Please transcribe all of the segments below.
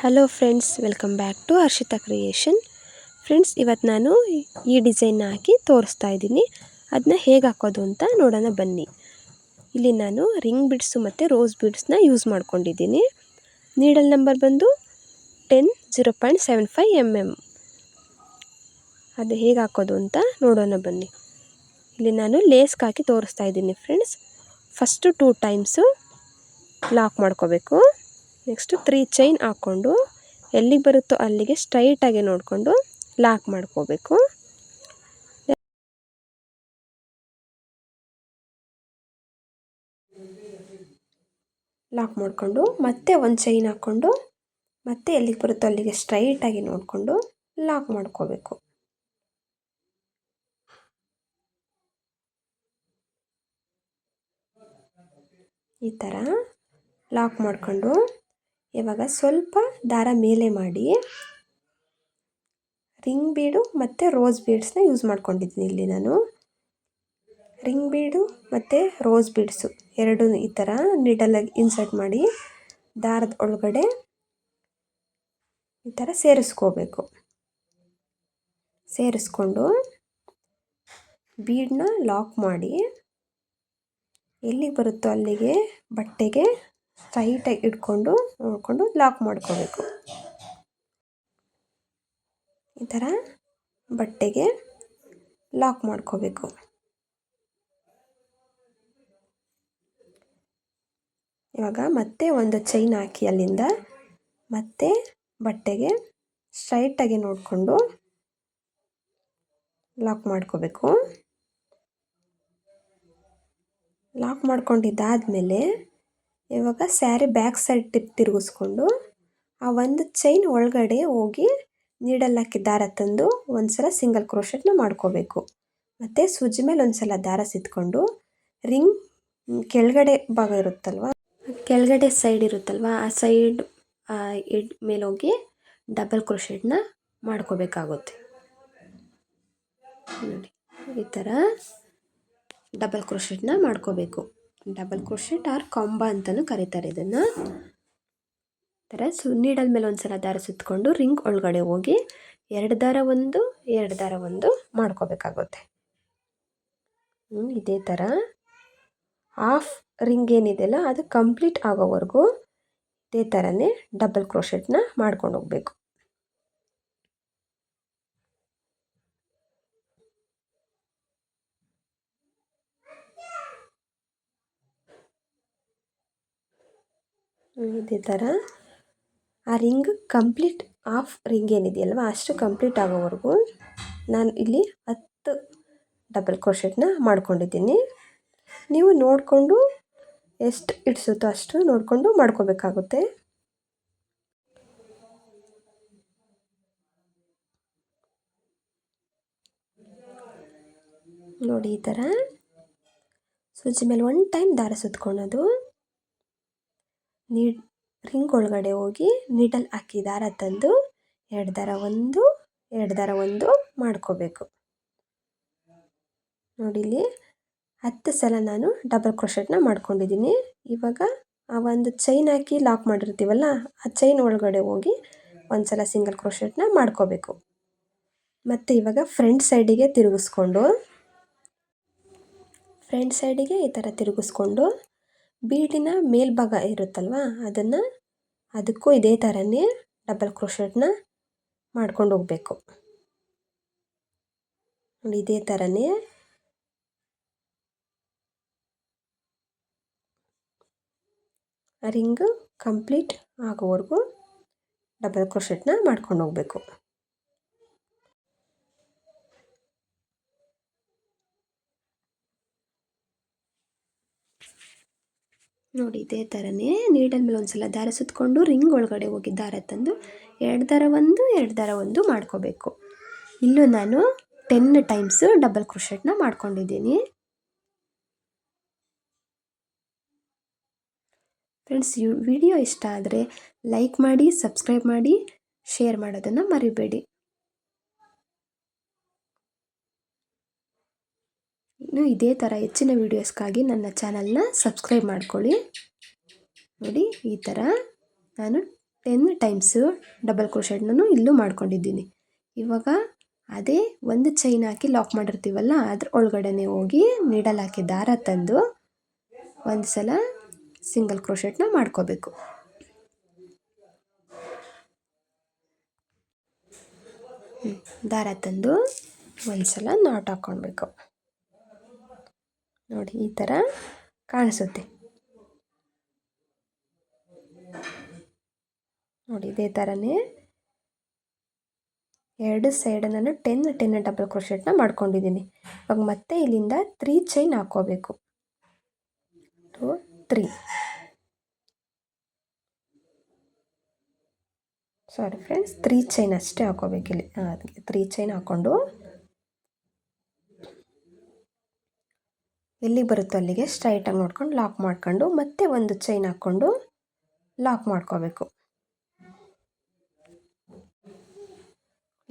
Hello friends, welcome back to Harshita creation. Friends, ಇವತ್ತು ನಾನು ಈ ಡಿಸೈನ್ನ ಹಾಕಿ ತೋರಿಸ್ತಾ ಇದ್ದೀನಿ. ಅದನ್ನ ಹೇಗೆ ಹಾಕೋದು ಅಂತ ನೋಡೋಣ ಬನ್ನಿ. ಇಲ್ಲಿ ನಾನು ರಿಂಗ್ ಬಿಡ್ಸು ಮತ್ತು ರೋಸ್ ಬೀಡ್ಸ್ನ ಯೂಸ್ ಮಾಡ್ಕೊಂಡಿದ್ದೀನಿ. ನೀಡಲ್ ನಂಬರ್ ಬಂದು 10 0.75 mm. ಅದು ಹೇಗೆ ಹಾಕೋದು ಅಂತ ನೋಡೋಣ ಬನ್ನಿ. ಇಲ್ಲಿ ನಾನು ಲೇಸ್ಗೆ ಹಾಕಿ ತೋರಿಸ್ತಾ ಇದ್ದೀನಿ ಫ್ರೆಂಡ್ಸ್. ಫಸ್ಟು 2 ಟೈಮ್ಸು ಲಾಕ್ ಮಾಡ್ಕೋಬೇಕು. ನೆಕ್ಸ್ಟು 3 ಚೈನ್ ಹಾಕ್ಕೊಂಡು ಎಲ್ಲಿಗೆ ಬರುತ್ತೋ ಅಲ್ಲಿಗೆ ಸ್ಟ್ರೈಟಾಗಿ ನೋಡಿಕೊಂಡು ಲಾಕ್ ಮಾಡ್ಕೋಬೇಕು. ಲಾಕ್ ಮಾಡಿಕೊಂಡು ಮತ್ತೆ ಒಂದು ಚೈನ್ ಹಾಕ್ಕೊಂಡು ಮತ್ತೆ ಎಲ್ಲಿಗೆ ಬರುತ್ತೋ ಅಲ್ಲಿಗೆ ಸ್ಟ್ರೈಟಾಗಿ ನೋಡಿಕೊಂಡು ಲಾಕ್ ಮಾಡ್ಕೋಬೇಕು. ಈ ಥರ ಲಾಕ್ ಮಾಡಿಕೊಂಡು ಇವಾಗ ಸ್ವಲ್ಪ ದಾರ ಮೇಲೆ ಮಾಡಿ ರಿಂಗ್ ಬೀಡು ಮತ್ತು ರೋಸ್ ಬೀಡ್ಸ್ನ ಯೂಸ್ ಮಾಡ್ಕೊಂಡಿದ್ದೀನಿ. ಇಲ್ಲಿ ನಾನು ರಿಂಗ್ ಬೀಡು ಮತ್ತು ರೋಸ್ ಬೀಡ್ಸು ಎರಡು ಈ ಥರ ನೀಡಲಾಗಿ ಇನ್ಸರ್ಟ್ ಮಾಡಿ ದಾರದ ಒಳಗಡೆ ಈ ಥರ ಸೇರಿಸ್ಕೋಬೇಕು. ಸೇರಿಸ್ಕೊಂಡು ಬೀಡನ್ನ ಲಾಕ್ ಮಾಡಿ ಎಲ್ಲಿಗೆ ಬರುತ್ತೋ ಅಲ್ಲಿಗೆ ಬಟ್ಟೆಗೆ ಟೈಟಾಗಿ ಇಟ್ಕೊಂಡು ನೋಡಿಕೊಂಡು ಲಾಕ್ ಮಾಡ್ಕೋಬೇಕು. ಈ ಥರ ಬಟ್ಟೆಗೆ ಲಾಕ್ ಮಾಡ್ಕೋಬೇಕು. ಇವಾಗ ಮತ್ತೆ ಒಂದು ಚೈನ್ ಹಾಕಿ ಅಲ್ಲಿಂದ ಮತ್ತೆ ಬಟ್ಟೆಗೆ ಸ್ಟ್ರೈಟಾಗಿ ನೋಡಿಕೊಂಡು ಲಾಕ್ ಮಾಡ್ಕೋಬೇಕು. ಲಾಕ್ ಮಾಡ್ಕೊಂಡಿದ್ದಾದಮೇಲೆ ಇವಾಗ ಸ್ಯಾರಿ ಬ್ಯಾಕ್ ಸೈಡ್ ತಿರುಗಿಸ್ಕೊಂಡು ಆ ಒಂದು ಚೈನ್ ಒಳಗಡೆ ಹೋಗಿ ನೀಡಲ್ ಹಾಕಿ ದಾರ ತಂದು ಒಂದು ಸಲ ಸಿಂಗಲ್ ಕ್ರೋಶೆಟ್ನ ಮಾಡ್ಕೋಬೇಕು. ಮತ್ತು ಸೂಜಿ ಮೇಲೆ ಒಂದು ಸಲ ದಾರ ಸಿತ್ಕೊಂಡು ರಿಂಗ್ ಕೆಳಗಡೆ ಭಾಗ ಇರುತ್ತಲ್ವ, ಕೆಳಗಡೆ ಸೈಡ್ ಇರುತ್ತಲ್ವ, ಆ ಸೈಡ್ ಎಡ್ ಮೇಲೆ ಹೋಗಿ ಡಬಲ್ ಕ್ರೋಶೆಟ್ನ ಮಾಡ್ಕೋಬೇಕಾಗುತ್ತೆ. ನೋಡಿ, ಈ ಥರ ಡಬಲ್ ಕ್ರೋಶೆಟ್ನ ಮಾಡ್ಕೋಬೇಕು. ಡಬಲ್ ಕ್ರೋಶೆಟ್ ಆರ್ ಕೊಂಬ ಅಂತಲೂ ಕರೀತಾರೆ ಇದನ್ನು. ಥರ ನೀಡಲ್ ಮೇಲೆ ಒಂದು ಸಲ ದಾರ ಸುತ್ತಕೊಂಡು ರಿಂಗ್ ಒಳಗಡೆ ಹೋಗಿ ಎರಡು ದಾರ ಒಂದು ಮಾಡ್ಕೋಬೇಕಾಗುತ್ತೆ. ಇದೇ ಥರ ಹಾಫ್ ರಿಂಗ್ ಏನಿದೆಯಲ್ಲ ಅದು ಕಂಪ್ಲೀಟ್ ಆಗೋವರೆಗೂ ಇದೇ ಥರನೇ ಡಬಲ್ ಕ್ರೋಶೆಟ್ನ ಮಾಡ್ಕೊಂಡು ಹೋಗಬೇಕು. ಇದೇ ಥರ ಆ ರಿಂಗ್ ಕಂಪ್ಲೀಟ್ ಹಾಫ್ ರಿಂಗ್ ಏನಿದೆಯಲ್ವ ಅಷ್ಟು ಕಂಪ್ಲೀಟ್ ಆಗೋವರೆಗೂ ನಾನು ಇಲ್ಲಿ 10 ಡಬಲ್ ಕ್ರೋಶೆಟ್ನ ಮಾಡ್ಕೊಂಡಿದ್ದೀನಿ. ನೀವು ನೋಡಿಕೊಂಡು ಎಷ್ಟು ಇಡಿಸುತ್ತೋ ಅಷ್ಟು ನೋಡಿಕೊಂಡು ಮಾಡ್ಕೋಬೇಕಾಗುತ್ತೆ. ನೋಡಿ, ಈ ಥರ ಸೂಜಿ ಮೇಲೆ 1 ಟೈಮ್ ದಾರ ಸುತ್ಕೊಳ್ಳೋದು, ರಿಂಗ್ ಒಳಗಡೆ ಹೋಗಿ ನೀಡಲ್ ಹಾಕಿ ದಾರ ತಂದು ಎರಡು ದಾರ ಒಂದು ಮಾಡ್ಕೋಬೇಕು. ನೋಡಿ, ಇಲ್ಲಿ 10 ಸಲ ನಾನು ಡಬಲ್ ಕ್ರೋಶೆಟ್ನ ಮಾಡ್ಕೊಂಡಿದ್ದೀನಿ. ಇವಾಗ ಆ ಒಂದು ಚೈನ್ ಹಾಕಿ ಲಾಕ್ ಮಾಡಿರ್ತೀವಲ್ಲ ಆ ಚೈನ್ ಒಳಗಡೆ ಹೋಗಿ ಒಂದು ಸಲ ಸಿಂಗಲ್ ಕ್ರೋಶೆಟ್ನ ಮಾಡ್ಕೋಬೇಕು. ಮತ್ತು ಇವಾಗ ಫ್ರಂಟ್ ಸೈಡಿಗೆ ಈ ಥರ ತಿರುಗಿಸ್ಕೊಂಡು ಬೀಡಿನ ಮೇಲ್ಭಾಗ ಇರುತ್ತಲ್ವ ಅದಕ್ಕೂ ಇದೇ ಥರನೇ ಡಬಲ್ ಕ್ರೋಶೆಟ್ನ ಮಾಡ್ಕೊಂಡು ಹೋಗಬೇಕು. ಇದೇ ಥರನೇ ರಿಂಗ್ ಕಂಪ್ಲೀಟ್ ಆಗೋವರೆಗೂ ಡಬಲ್ ಕ್ರೋಶೆಟ್ನ ಮಾಡ್ಕೊಂಡು ಹೋಗಬೇಕು. ನೋಡಿ, ಇದೇ ಥರನೇ ನೀಡಲ್ ಮೇಲೆ ಒಂದು ಸಲ ದಾರ ಸುತ್ತಕೊಂಡು ರಿಂಗ್ ಒಳಗಡೆ ಹೋಗಿ ದಾರ ತಂದು ಎರಡು ದಾರ ಒಂದು ಮಾಡ್ಕೋಬೇಕು. ಇಲ್ಲೂ ನಾನು 10 ಟೈಮ್ಸು ಡಬಲ್ ಕ್ರೋಶೆಟ್ನ ಮಾಡ್ಕೊಂಡಿದ್ದೀನಿ. ಫ್ರೆಂಡ್ಸ್, ಈ ವಿಡಿಯೋ ಇಷ್ಟ ಆದರೆ ಲೈಕ್ ಮಾಡಿ, ಸಬ್ಸ್ಕ್ರೈಬ್ ಮಾಡಿ, ಶೇರ್ ಮಾಡೋದನ್ನು ಮರಿಬೇಡಿ. ಇನ್ನು ಇದೇ ಥರ ಹೆಚ್ಚಿನ ವೀಡಿಯೋಸ್ಗಾಗಿ ನನ್ನ ಚಾನಲ್ನ ಸಬ್ಸ್ಕ್ರೈಬ್ ಮಾಡ್ಕೊಳ್ಳಿ. ನೋಡಿ, ಈ ಥರ ನಾನು 10 ಟೈಮ್ಸು ಡಬಲ್ ಕ್ರೋಶೆಟ್ನೂ ಇಲ್ಲೂ ಮಾಡ್ಕೊಂಡಿದ್ದೀನಿ. ಇವಾಗ ಅದೇ ಒಂದು ಚೈನ್ ಹಾಕಿ ಲಾಕ್ ಮಾಡಿರ್ತೀವಲ್ಲ ಅದ್ರ ಒಳಗಡೆನೆ ಹೋಗಿ ನೀಡಲ್ ಹಾಕಿ ದಾರ ತಂದು ಒಂದು ಸಲ ಸಿಂಗಲ್ ಕ್ರೋಶೆಟ್ನ ಮಾಡ್ಕೋಬೇಕು. ದಾರ ತಂದು ಒಂದು ಸಲ ನಾಟ್ ಹಾಕ್ಕೊಳ್ಬೇಕು. ನೋಡಿ ಈ ಥರ ಕಾಣಿಸುತ್ತೆ. ನೋಡಿ ಇದೇ ಥರನೇ ಎರಡು ಸೈಡ್ ನಾನು 10 ಡಬಲ್ ಕ್ರೋಶೆಟ್ನ ಮಾಡ್ಕೊಂಡಿದ್ದೀನಿ. ಇವಾಗ ಮತ್ತೆ ಇಲ್ಲಿಂದ 3 ಚೈನ್ ಹಾಕ್ಕೋಬೇಕು. 2 3 ಸಾರಿ ಫ್ರೆಂಡ್ಸ್ 3 ಚೈನ್ ಅಷ್ಟೇ ಹಾಕ್ಕೋಬೇಕು ಇಲ್ಲಿ. ಅದಕ್ಕೆ 3 ಚೈನ್ ಹಾಕ್ಕೊಂಡು ಎಲ್ಲಿಗೆ ಬರುತ್ತೋ ಅಲ್ಲಿಗೆ ಸ್ಟ್ರೈಟಾಗಿ ನೋಡ್ಕೊಂಡು ಲಾಕ್ ಮಾಡ್ಕೊಂಡು ಮತ್ತೆ ಒಂದು ಚೈನ್ ಹಾಕ್ಕೊಂಡು ಲಾಕ್ ಮಾಡ್ಕೋಬೇಕು.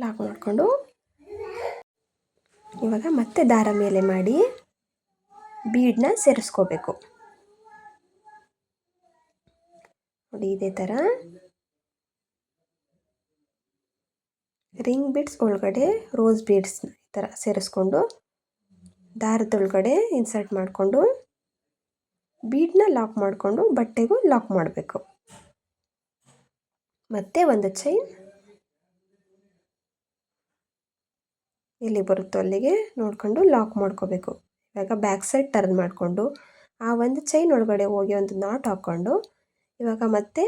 ಲಾಕ್ ಮಾಡಿಕೊಂಡು ಇವಾಗ ಮತ್ತೆ ದಾರ ಮೇಲೆ ಮಾಡಿ ಬೀಡನ್ನ ಸೇರಿಸ್ಕೋಬೇಕು. ನೋಡಿ ಇದೇ ಥರ ರಿಂಗ್ ಬೀಡ್ಸ್ ಒಳಗಡೆ ರೋಸ್ ಬೀಡ್ಸ್ನ ಈ ಥರ ಸೇರಿಸ್ಕೊಂಡು ದಾರದೊಳಗಡೆ ಇನ್ಸರ್ಟ್ ಮಾಡಿಕೊಂಡು ಬೀಡನ್ನ ಲಾಕ್ ಮಾಡಿಕೊಂಡು ಬಟ್ಟೆಗೂ ಲಾಕ್ ಮಾಡಬೇಕು. ಮತ್ತೆ ಒಂದು ಚೈನ್ ಎಲ್ಲಿ ಬರುತ್ತೋ ಅಲ್ಲಿಗೆ ನೋಡಿಕೊಂಡು ಲಾಕ್ ಮಾಡ್ಕೋಬೇಕು. ಇವಾಗ ಬ್ಯಾಕ್ ಸೈಡ್ ಟರ್ನ್ ಮಾಡಿಕೊಂಡು ಆ ಒಂದು ಚೈನ್ ಒಳಗಡೆ ಹೋಗಿ ಒಂದು ನಾಟ್ ಹಾಕ್ಕೊಂಡು ಇವಾಗ ಮತ್ತೆ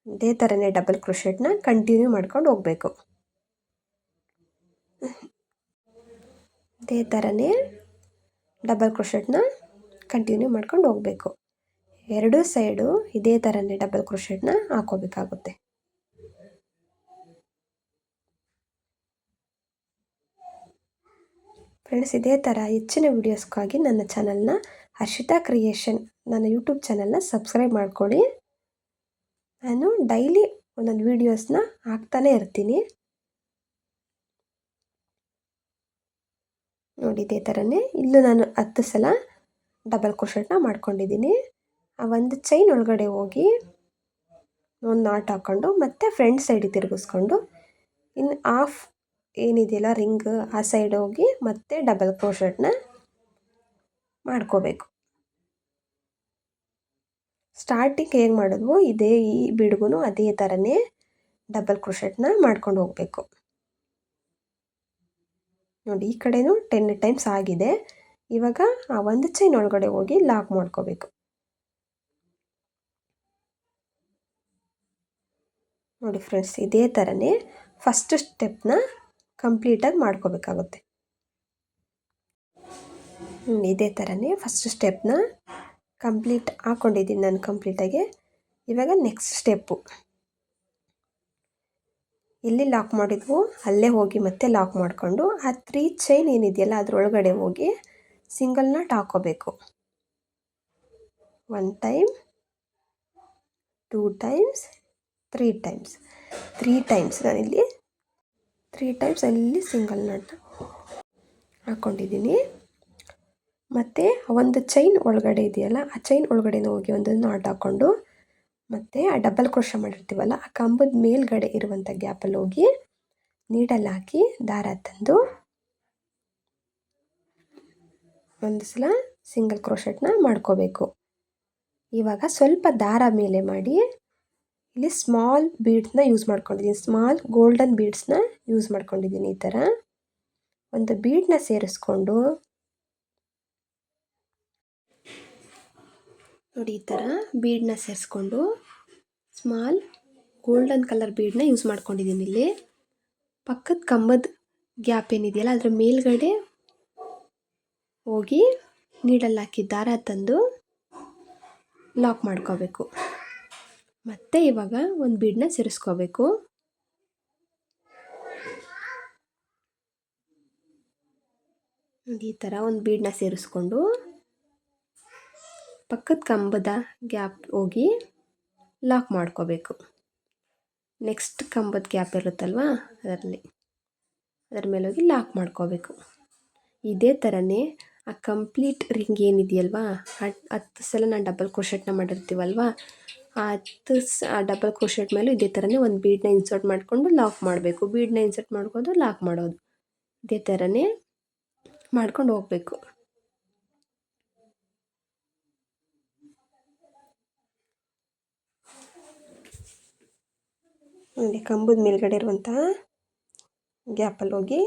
ಇದೇ ಥರನೇ ಡಬಲ್ ಕ್ರೋಶೆಟ್ನ ಕಂಟಿನ್ಯೂ ಮಾಡ್ಕೊಂಡು ಹೋಗಬೇಕು. ಇದೇ ಥರನೇ ಡಬಲ್ ಕ್ರೋಶೆಟ್ನ ಕಂಟಿನ್ಯೂ ಮಾಡ್ಕೊಂಡು ಹೋಗಬೇಕು. ಎರಡೂ ಸೈಡು ಇದೇ ಥರನೇ ಡಬಲ್ ಕ್ರೋಶೆಟ್ನ ಹಾಕೋಬೇಕಾಗುತ್ತೆ. ಫ್ರೆಂಡ್ಸ್ ಇದೇ ಥರ ಹೆಚ್ಚಿನ ವೀಡಿಯೋಸ್ಗಾಗಿ ನನ್ನ ಚಾನಲ್ನ ಹರ್ಷಿತಾ ಕ್ರಿಯೇಷನ್ ನನ್ನ ಯೂಟ್ಯೂಬ್ ಚಾನಲ್ನ ಸಬ್ಸ್ಕ್ರೈಬ್ ಮಾಡ್ಕೊಳ್ಳಿ. ನಾನು ಡೈಲಿ ಒಂದೊಂದು ವೀಡಿಯೋಸ್ನ ಹಾಕ್ತಾನೇ ಇರ್ತೀನಿ. ನೋಡಿ ಇದೇ ಥರನೇ ಇಲ್ಲೂ ನಾನು 10 ಸಲ ಡಬಲ್ ಕ್ರೋಶೆಟ್ನ ಮಾಡ್ಕೊಂಡಿದ್ದೀನಿ. ಆ ಒಂದು ಚೈನ್ ಒಳಗಡೆ ಹೋಗಿ ಒಂದು ನಾಟ್ ಹಾಕ್ಕೊಂಡು ಮತ್ತೆ ಫ್ರಂಟ್ ಸೈಡಿಗೆ ತಿರುಗಿಸ್ಕೊಂಡು ಇನ್ನು ಹಾಫ್ ಏನಿದೆಯಲ್ಲ ರಿಂಗ್ ಆ ಸೈಡ್ ಹೋಗಿ ಮತ್ತೆ ಡಬಲ್ ಕ್ರೋಶೆಟ್ನ ಮಾಡ್ಕೋಬೇಕು. ಸ್ಟಾರ್ಟಿಂಗ್ ಹೇಗೆ ಮಾಡಿದ್ವೋ ಈ ಬಿಡ್ಗೂ ಅದೇ ಥರನೇ ಡಬಲ್ ಕ್ರೋಶೆಟ್ನ ಮಾಡ್ಕೊಂಡು ಹೋಗಬೇಕು. ನೋಡಿ ಈ ಕಡೆನೂ 10 ಟೈಮ್ಸ್ ಆಗಿದೆ. ಇವಾಗ ಆ ಒಂದು ಚೈನ್ ಒಳಗಡೆ ಹೋಗಿ ಲಾಕ್ ಮಾಡ್ಕೋಬೇಕು. ನೋಡಿ ಫ್ರೆಂಡ್ಸ್ ಇದೇ ಥರನೇ ಫಸ್ಟ್ ಸ್ಟೆಪ್ನ ಕಂಪ್ಲೀಟಾಗಿ ಮಾಡ್ಕೋಬೇಕಾಗುತ್ತೆ. ಇದೇ ಥರನೇ ಫಸ್ಟ್ ಸ್ಟೆಪ್ನ ಕಂಪ್ಲೀಟ್ ಹಾಕ್ಕೊಂಡಿದ್ದೀನಿ ನಾನು ಕಂಪ್ಲೀಟಾಗಿ. ಇವಾಗ ನೆಕ್ಸ್ಟ್ ಸ್ಟೆಪ್ಪು ಎಲ್ಲಿ ಲಾಕ್ ಮಾಡಿದ್ವು ಅಲ್ಲೇ ಹೋಗಿ ಮತ್ತೆ ಲಾಕ್ ಮಾಡಿಕೊಂಡು ಆ 3 ಚೈನ್ ಏನಿದೆಯಲ್ಲ ಅದರೊಳಗಡೆ ಹೋಗಿ ಸಿಂಗಲ್ ನಾಟ್ ಹಾಕ್ಕೋಬೇಕು. 1 ಟೈಮ್ 2 ಟೈಮ್ಸ್ 3 ಟೈಮ್ಸ್ 3 ಟೈಮ್ಸ್ ನಾನಿಲ್ಲಿ 3 ಟೈಮ್ಸ್ ಅಲ್ಲಿ ಸಿಂಗಲ್ ನಾಟ್ ಹಾಕ್ಕೊಂಡಿದ್ದೀನಿ. ಮತ್ತು ಒಂದು ಚೈನ್ ಒಳಗಡೆ ಇದೆಯಲ್ಲ ಆ ಚೈನ್ ಒಳಗಡೆ ಹೋಗಿ ಒಂದು ನಾಟ್ ಹಾಕ್ಕೊಂಡು ಮತ್ತು ಆ ಡಬಲ್ ಕ್ರೋಶೆ ಮಾಡಿರ್ತೀವಲ್ಲ ಆ ಕಂಬದ ಮೇಲ್ಗಡೆ ಇರುವಂಥ ಗ್ಯಾಪಲ್ಲಿ ಹೋಗಿ ನೀಡಲ್ ಹಾಕಿ ದಾರ ತಂದು ಒಂದು ಸಲ ಸಿಂಗಲ್ ಕ್ರೋಶೆಟ್ನ ಮಾಡ್ಕೋಬೇಕು. ಇವಾಗ ಸ್ವಲ್ಪ ದಾರ ಮೇಲೆ ಮಾಡಿ ಇಲ್ಲಿ ಸ್ಮಾಲ್ ಬೀಡ್ಸ್ನ ಯೂಸ್ ಮಾಡ್ಕೊಂಡಿದ್ದೀನಿ. ಸ್ಮಾಲ್ ಗೋಲ್ಡನ್ ಬೀಡ್ಸ್ನ ಯೂಸ್ ಮಾಡ್ಕೊಂಡಿದ್ದೀನಿ. ಈ ಥರ ಒಂದು ಬೀಡನ್ನ ಸೇರಿಸ್ಕೊಂಡು ನೋಡಿ ಈ ಥರ ಬೀಡನ್ನ ಸೇರಿಸ್ಕೊಂಡು ಸ್ಮಾಲ್ ಗೋಲ್ಡನ್ ಕಲರ್ ಬೀಡನ್ನ ಯೂಸ್ ಮಾಡ್ಕೊಂಡಿದ್ದೀನಿ. ಇಲ್ಲಿ ಪಕ್ಕದ ಕಂಬದ ಗ್ಯಾಪ್ ಏನಿದೆಯಲ್ಲ ಅದರ ಮೇಲ್ಗಡೆ ಹೋಗಿ ನೀಡಲ್ ಹಾಕಿ ದಾರ ತಂದು ಲಾಕ್ ಮಾಡ್ಕೋಬೇಕು. ಮತ್ತೆ ಇವಾಗ ಒಂದು ಬೀಡನ್ನ ಸೇರಿಸ್ಕೋಬೇಕು. ಈ ಥರ ಒಂದು ಬೀಡನ್ನ ಸೇರಿಸ್ಕೊಂಡು ಪಕ್ಕದ ಕಂಬದ ಗ್ಯಾಪ್ ಹೋಗಿ ಲಾಕ್ ಮಾಡ್ಕೋಬೇಕು. ನೆಕ್ಸ್ಟ್ ಕಂಬದ ಗ್ಯಾಪ್ ಇರುತ್ತಲ್ವ ಅದರ ಮೇಲೆ ಹೋಗಿ ಲಾಕ್ ಮಾಡ್ಕೋಬೇಕು. ಇದೇ ಥರನೇ ಆ ಕಂಪ್ಲೀಟ್ ರಿಂಗ್ ಏನಿದೆಯಲ್ವಾ 10 ಸಲ ನಾನು ಡಬಲ್ ಕ್ರೋಶೆಟ್ನ ಮಾಡಿರ್ತೀವಲ್ವ ಆ 10 ಡಬಲ್ ಕ್ರೋಶೆಟ್ ಮೇಲೂ ಇದೇ ಥರನೇ ಒಂದು ಬೀಡನ್ನ ಇನ್ಸರ್ಟ್ ಮಾಡಿಕೊಂಡು ಲಾಕ್ ಮಾಡಬೇಕು. ಬೀಡನ್ನ ಇನ್ಸರ್ಟ್ ಮಾಡ್ಕೊಂಡು ಲಾಕ್ ಮಾಡೋದು, ಇದೇ ಥರನೇ ಮಾಡ್ಕೊಂಡು ಹೋಗಬೇಕು. ನೋಡಿ, ಕಂಬದ ಮೇಲ್ಗಡೆ ಇರುವಂತಹ ಗ್ಯಾಪಲ್ಲಿ ಹೋಗಿ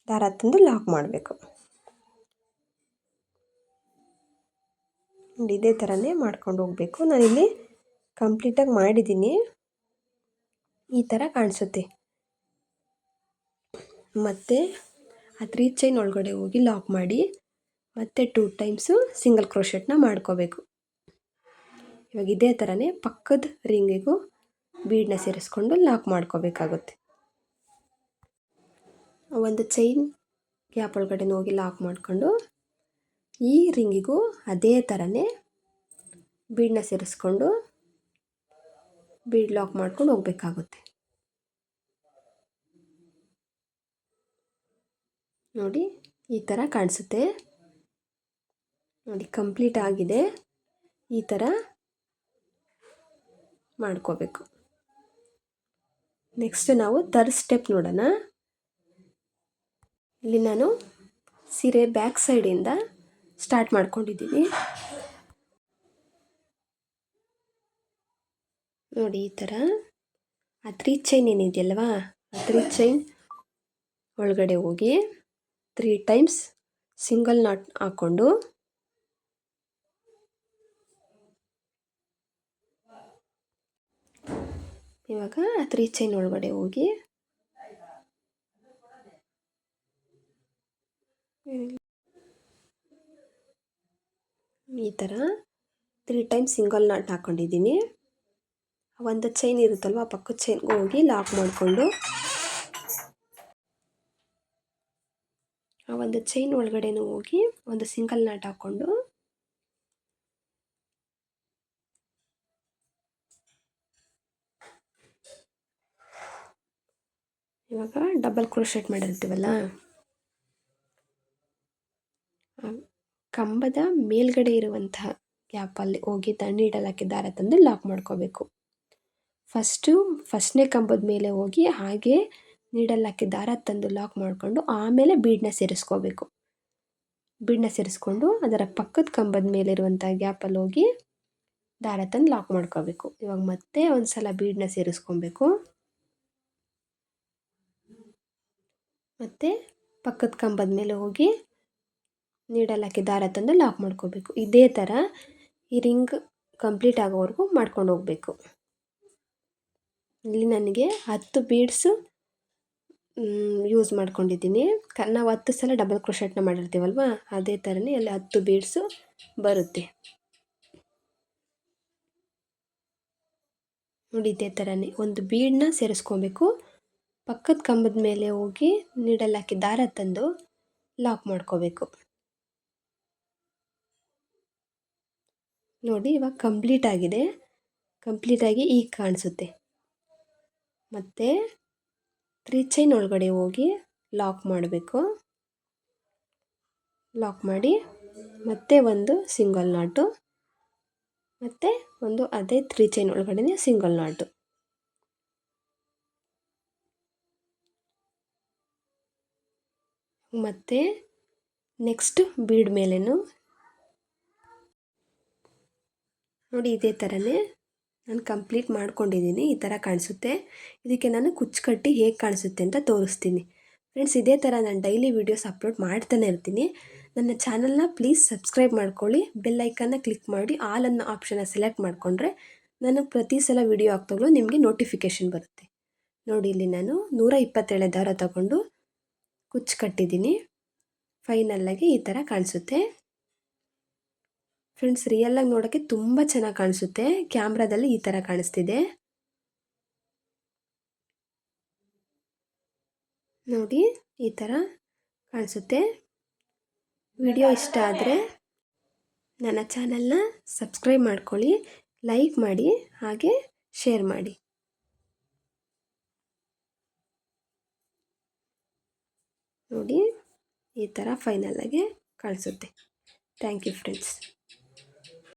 ದಾರ ತಂದು ಲಾಕ್ ಮಾಡಬೇಕು. ನೋಡಿ, ಇದೇ ಥರನೇ ಮಾಡ್ಕೊಂಡು ಹೋಗಬೇಕು. ನಾನಿಲ್ಲಿ ಕಂಪ್ಲೀಟಾಗಿ ಮಾಡಿದ್ದೀನಿ, ಈ ಥರ ಕಾಣಿಸುತ್ತೆ. ಮತ್ತು ಆ 3 ಚೈನ್ ಒಳಗಡೆ ಹೋಗಿ ಲಾಕ್ ಮಾಡಿ ಮತ್ತೆ 2 ಟೈಮ್ಸು ಸಿಂಗಲ್ ಕ್ರೋಶೆಟ್ನ ಮಾಡ್ಕೋಬೇಕು. ಇವಾಗ ಇದೇ ಥರನೇ ಪಕ್ಕದ ರಿಂಗಿಗೂ ಬೀಡನ್ನ ಸೇರಿಸ್ಕೊಂಡು ಲಾಕ್ ಮಾಡ್ಕೋಬೇಕಾಗುತ್ತೆ. ಒಂದು ಚೈನ್ ಗ್ಯಾಪ್ ಒಳಗಡೆ ಹೋಗಿ ಲಾಕ್ ಮಾಡಿಕೊಂಡು ಈ ರಿಂಗಿಗೂ ಅದೇ ಥರನೇ ಬೀಡನ್ನ ಸೇರಿಸ್ಕೊಂಡು ಬೀಡ್ ಲಾಕ್ ಮಾಡ್ಕೊಂಡು ಹೋಗಬೇಕಾಗುತ್ತೆ. ನೋಡಿ, ಈ ಥರ ಕಾಣಿಸುತ್ತೆ. ನೋಡಿ, ಕಂಪ್ಲೀಟ್ ಆಗಿದೆ. ಈ ಥರ ಮಾಡ್ಕೋಬೇಕು. ನೆಕ್ಸ್ಟ್ ನಾವು ಥರ್ಡ್ ಸ್ಟೆಪ್ ನೋಡೋಣ. ಇಲ್ಲಿ ನಾನು ಸೀರೆ ಬ್ಯಾಕ್ ಸೈಡಿಂದ ಸ್ಟಾರ್ಟ್ ಮಾಡ್ಕೊಂಡಿದ್ದೀನಿ. ನೋಡಿ, ಈ ಥರ ಆ 3 ಚೈನ್ ಏನಿದೆಯಲ್ವಾ, ಆ 3 ಚೈನ್ ಒಳಗಡೆ ಹೋಗಿ 3 ಟೈಮ್ಸ್ ಸಿಂಗಲ್ ನಾಟ್ ಹಾಕ್ಕೊಂಡು ಇವಾಗ 3 ಚೈನ್ ಒಳಗಡೆ ಹೋಗಿ ಈ ಥರ 3 ಟೈಮ್ಸ್ ಸಿಂಗಲ್ ನಾಟ್ ಹಾಕ್ಕೊಂಡಿದ್ದೀನಿ. ಒಂದು ಚೈನ್ ಇರುತ್ತಲ್ವ, ಆ ಪಕ್ಕದ ಚೈನ್ಗೆ ಹೋಗಿ ಲಾಕ್ ಮಾಡಿಕೊಂಡು ಆ ಒಂದು ಚೈನ್ ಒಳಗಡೆನೂ ಹೋಗಿ ಒಂದು ಸಿಂಗಲ್ ನಾಟ್ ಹಾಕ್ಕೊಂಡು ಇವಾಗ ಡಬಲ್ ಕ್ರೋಶೆಟ್ ಮಾಡಿರ್ತೀವಲ್ಲ, ಕಂಬದ ಮೇಲ್ಗಡೆ ಇರುವಂತಹ ಗ್ಯಾಪಲ್ಲಿ ಹೋಗಿ ನೀಡಲ್ ಹಾಕಿ ದಾರ ತಂದು ಲಾಕ್ ಮಾಡ್ಕೋಬೇಕು. ಫಸ್ಟ್ನೇ ಕಂಬದ ಮೇಲೆ ಹೋಗಿ ಹಾಗೆ ನೀಡಲ್ ಹಾಕಿ ದಾರ ತಂದು ಲಾಕ್ ಮಾಡಿಕೊಂಡು ಆಮೇಲೆ ಬೀಡನ್ನ ಸೇರಿಸ್ಕೋಬೇಕು. ಬೀಡನ್ನ ಸೇರಿಸ್ಕೊಂಡು ಅದರ ಪಕ್ಕದ ಕಂಬದ ಮೇಲಿರುವಂಥ ಗ್ಯಾಪಲ್ಲಿ ಹೋಗಿ ದಾರ ತಂದು ಲಾಕ್ ಮಾಡ್ಕೋಬೇಕು. ಇವಾಗ ಮತ್ತೆ ಒಂದು ಸಲ ಬೀಡನ್ನ ಸೇರಿಸ್ಕೊಬೇಕು. ಮತ್ತು ಪಕ್ಕದ ಕಂಬದ ಮೇಲೆ ಹೋಗಿ ನೀಡಲ್ ಹಾಕಿ ದಾರ ತಂದು ಲಾಕ್ ಮಾಡ್ಕೋಬೇಕು. ಇದೇ ಥರ ಈ ರಿಂಗ್ ಕಂಪ್ಲೀಟ್ ಆಗೋವರೆಗೂ ಮಾಡ್ಕೊಂಡು ಹೋಗಬೇಕು. ಇಲ್ಲಿ ನನಗೆ 10 ಬೀಡ್ಸು ಯೂಸ್ ಮಾಡ್ಕೊಂಡಿದ್ದೀನಿ. ನಾವು 10 ಸಲ ಡಬಲ್ ಕ್ರೋಶೆಟ್ನ ಮಾಡಿರ್ತೀವಲ್ವ, ಅದೇ ಥರನೇ ಅಲ್ಲಿ 10 ಬೀಡ್ಸು ಬರುತ್ತೆ. ನೋಡಿ, ಇದೇ ಥರನೇ ಒಂದು ಬೀಡನ್ನ ಸೇರಿಸ್ಕೊಬೇಕು. ಪಕ್ಕದ ಕಂಬದ ಮೇಲೆ ಹೋಗಿ ನೀಡಲ್ ಹಾಕಿ ದಾರ ತಂದು ಲಾಕ್ ಮಾಡ್ಕೋಬೇಕು. ನೋಡಿ, ಇವಾಗ ಕಂಪ್ಲೀಟ್ ಆಗಿದೆ. ಕಂಪ್ಲೀಟಾಗಿ ಈಗ ಕಾಣಿಸುತ್ತೆ. ಮತ್ತು 3 ಚೈನ್ ಒಳಗಡೆ ಹೋಗಿ ಲಾಕ್ ಮಾಡಬೇಕು. ಲಾಕ್ ಮಾಡಿ ಮತ್ತೆ ಒಂದು ಸಿಂಗಲ್ ನಾಟು, ಮತ್ತು ಒಂದು ಅದೇ 3 ಚೈನ್ ಒಳಗಡೆ ಸಿಂಗಲ್ ನಾಟು. ಮತ್ತು ನೆಕ್ಸ್ಟ್ ಬೀಡ್ ಮೇಲೇನು ನೋಡಿ, ಇದೇ ಥರನೇ ನಾನು ಕಂಪ್ಲೀಟ್ ಮಾಡ್ಕೊಂಡಿದ್ದೀನಿ. ಈ ಥರ ಕಾಣಿಸುತ್ತೆ. ಇದಕ್ಕೆ ನಾನು ಕುಚ್ಚು ಕಟ್ಟಿ ಹೇಗೆ ಕಾಣಿಸುತ್ತೆ ಅಂತ ತೋರಿಸ್ತೀನಿ. ಫ್ರೆಂಡ್ಸ್, ಇದೇ ಥರ ನಾನು ಡೈಲಿ ವೀಡಿಯೋಸ್ ಅಪ್ಲೋಡ್ ಮಾಡ್ತಾನೆ ಇರ್ತೀನಿ. ನನ್ನ ಚಾನಲ್ನ ಪ್ಲೀಸ್ ಸಬ್ಸ್ಕ್ರೈಬ್ ಮಾಡ್ಕೊಳ್ಳಿ. ಬೆಲ್ ಐಕನ್ನ ಕ್ಲಿಕ್ ಮಾಡಿ ಆಲ್ ಅನ್ನೋ ಆಪ್ಷನ್ನ ಸೆಲೆಕ್ಟ್ ಮಾಡಿಕೊಂಡ್ರೆ ನಾನು ಪ್ರತಿ ಸಲ ವೀಡಿಯೋ ಹಾಕ್ದಾಗಲೂ ನಿಮಗೆ ನೋಟಿಫಿಕೇಷನ್ ಬರುತ್ತೆ. ನೋಡಿ, ಇಲ್ಲಿ ನಾನು 127 ದಾರ ತಗೊಂಡು ಕುಚ್ಚು ಕಟ್ಟಿದ್ದೀನಿ. ಫೈನಲ್ಲಾಗಿ ಈ ಥರ ಕಾಣಿಸುತ್ತೆ. ಫ್ರೆಂಡ್ಸ್, ರಿಯಲ್ಲಾಗಿ ನೋಡೋಕ್ಕೆ ತುಂಬ ಚೆನ್ನಾಗಿ ಕಾಣಿಸುತ್ತೆ. ಕ್ಯಾಮ್ರಾದಲ್ಲಿ ಈ ಥರ ಕಾಣಿಸ್ತಿದೆ. ನೋಡಿ, ಈ ಥರ ಕಾಣಿಸುತ್ತೆ. ವಿಡಿಯೋ ಇಷ್ಟ ಆದರೆ ನನ್ನ ಚಾನಲ್ನ ಸಬ್ಸ್ಕ್ರೈಬ್ ಮಾಡ್ಕೊಳ್ಳಿ, ಲೈಕ್ ಮಾಡಿ, ಹಾಗೆ ಶೇರ್ ಮಾಡಿ. ನೋಡಿ, ಈ ಥರ ಫೈನಲ್ಲಾಗಿ ಕಾಣಿಸುತ್ತೆ. Thank you friends.